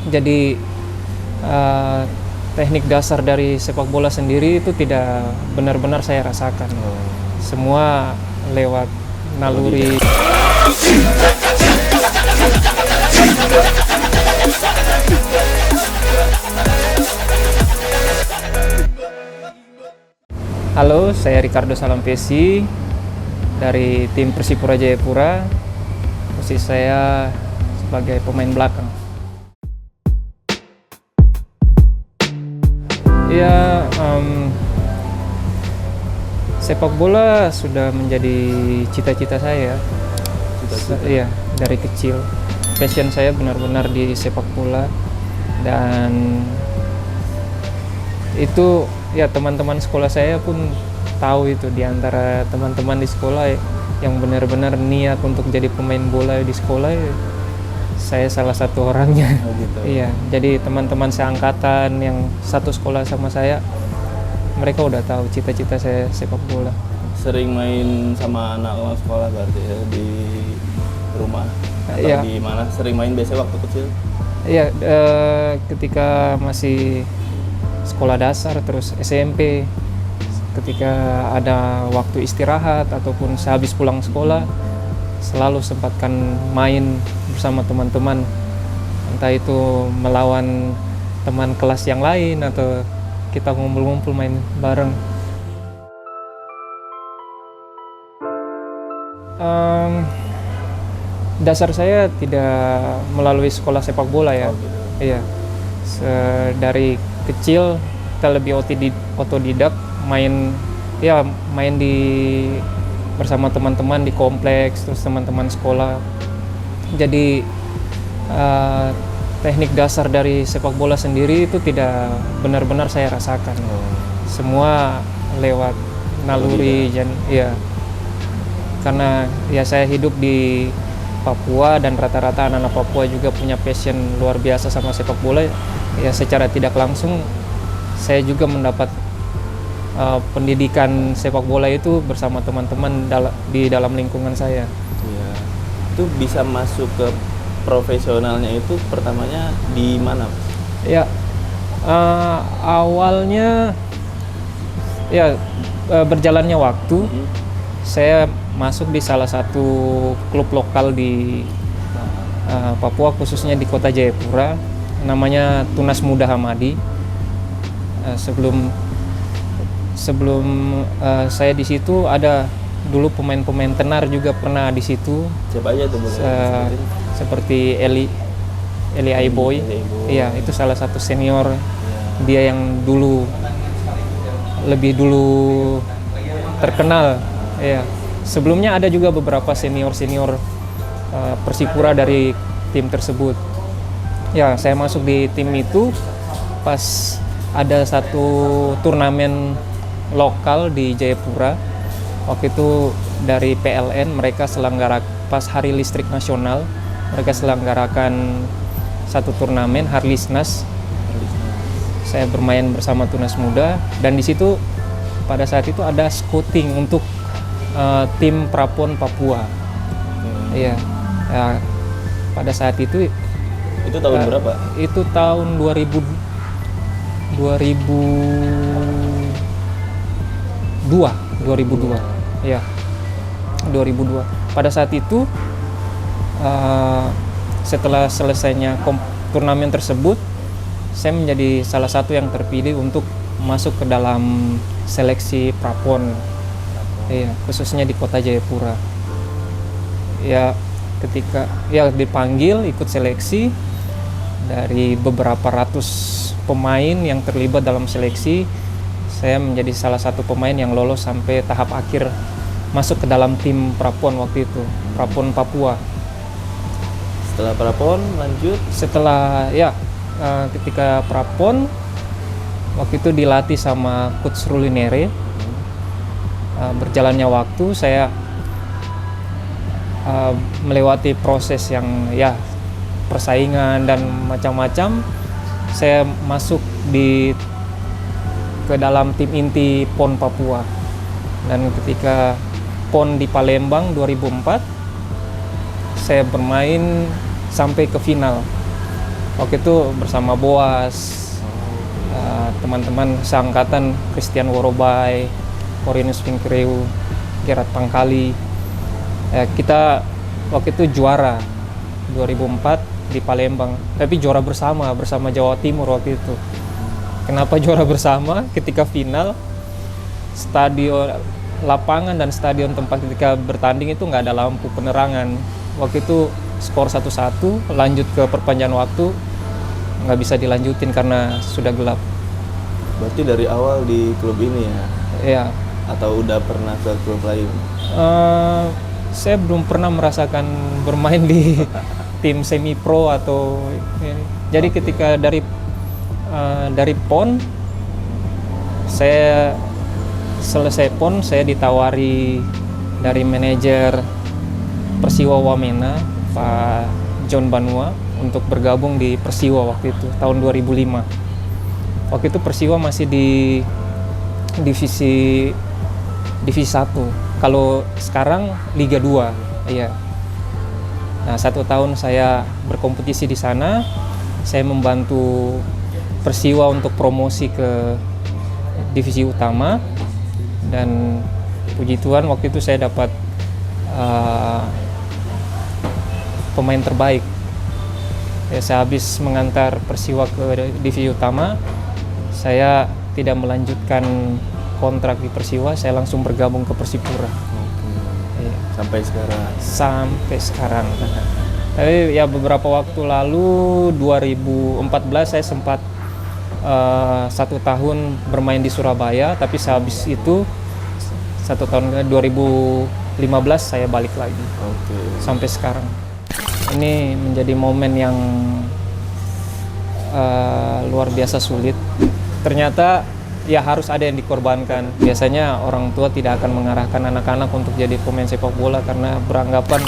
Jadi teknik dasar dari sepak bola sendiri itu tidak benar-benar saya rasakan. Semua lewat naluri. Halo, saya Ricardo Salampesi dari tim Persipura Jayapura. Posisi saya sebagai pemain belakang. Ya, sepak bola sudah menjadi cita-cita saya. Iya, dari kecil. Passion saya benar-benar di sepak bola, dan itu ya teman-teman sekolah saya pun tahu itu. Di antara teman-teman di sekolah yang benar-benar niat untuk jadi pemain bola di sekolah, saya salah satu orangnya. Oh gitu. Iya, jadi teman-teman seangkatan yang satu sekolah sama saya, mereka udah tahu cita-cita saya sepak bola. Sering main sama anak sekolah berarti ya, di rumah atau Iya. di mana? Sering main biasanya waktu kecil? Iya, ketika masih sekolah dasar, terus SMP, ketika ada waktu istirahat ataupun sehabis pulang sekolah, selalu sempatkan main bersama teman-teman, entah itu melawan teman kelas yang lain atau kita ngumpul-ngumpul main bareng. Dasar saya tidak melalui sekolah sepak bola ya. Oh, gitu. Iya. Dari kecil kita lebih otodidak, main di bersama teman-teman di kompleks, terus teman-teman sekolah. Jadi teknik dasar dari sepak bola sendiri itu tidak benar-benar saya rasakan. Semua lewat naluri, ya. Karena ya saya hidup di Papua, dan rata-rata anak-anak Papua juga punya passion luar biasa sama sepak bola. Ya secara tidak langsung saya juga mendapat pendidikan sepak bola itu bersama teman-teman di dalam lingkungan saya. Iya. Itu bisa masuk ke profesionalnya itu pertamanya di mana? Ya, awalnya ya berjalannya waktu, saya masuk di salah satu klub lokal di Papua, khususnya di kota Jayapura, namanya Tunas Muda Hamadi. Sebelum saya di situ, ada dulu pemain-pemain tenar juga pernah di situ. Siapa aja tuh boleh? Seperti Eli Aiboy. Iya, itu salah satu senior. Dia yang lebih dulu terkenal. Iya. Sebelumnya ada juga beberapa senior Persipura dari tim tersebut. Ya, saya masuk di tim itu pas ada satu turnamen lokal di Jayapura. Waktu itu dari PLN, mereka pas Hari Listrik Nasional, mereka selenggarakan satu turnamen Harlisnas. Saya bermain bersama Tunas Muda, dan di situ pada saat itu ada scouting untuk tim Prapon Papua. Iya. Ya, pada saat itu tahun berapa? Itu tahun 2002. Ya, 2002. Pada saat itu setelah selesainya turnamen tersebut, saya menjadi salah satu yang terpilih untuk masuk ke dalam seleksi Prapon. Iya, khususnya di kota Jayapura. Ya, ketika dipanggil ikut seleksi, dari beberapa ratus pemain yang terlibat dalam seleksi, saya menjadi salah satu pemain yang lolos sampai tahap akhir, masuk ke dalam tim Prapon waktu itu, Prapon Papua. Setelah Prapon lanjut? Ketika Prapon, waktu itu dilatih sama Coach Rulinere. Berjalannya waktu, saya melewati proses yang persaingan dan macam-macam. Saya masuk ke dalam tim inti PON Papua, dan ketika PON di Palembang 2004, saya bermain sampai ke final. Waktu itu bersama Boas, teman-teman seangkatan Christian Worobay, Corinus Vinkreu, Gerard Pangkali. Kita waktu itu juara 2004 di Palembang, tapi juara bersama Jawa Timur waktu itu. Kenapa juara bersama? Ketika final, stadion, lapangan dan stadion tempat ketika bertanding itu nggak ada lampu penerangan. Waktu itu skor 1-1, lanjut ke perpanjangan waktu, nggak bisa dilanjutin karena sudah gelap. Berarti dari awal di klub ini ya? Iya. Atau udah pernah ke klub lain? Saya belum pernah merasakan bermain di tim semi pro atau ini. Jadi ketika dari PON, saya selesai PON, saya ditawari dari manajer Persiwa Wamena, Pak John Banua, untuk bergabung di Persiwa waktu itu, tahun 2005. Waktu itu Persiwa masih di divisi 1. Kalau sekarang Liga 2, iya. Nah, 1 tahun saya berkompetisi di sana, saya membantu Persiwa untuk promosi ke divisi utama, dan puji Tuhan waktu itu saya dapat pemain terbaik. Ya, saya habis mengantar Persiwa ke divisi utama, saya tidak melanjutkan kontrak di Persiwa, saya langsung bergabung ke Persipura. Ya. Sampai sekarang. Tapi ya beberapa waktu lalu 2014 saya sempat 1 tahun bermain di Surabaya, tapi sehabis itu 1 tahun 2015 saya balik lagi. Sampai sekarang. Ini menjadi momen yang luar biasa sulit. Ternyata ya harus ada yang dikorbankan. Biasanya orang tua tidak akan mengarahkan anak-anak untuk jadi pemain sepak bola karena beranggapan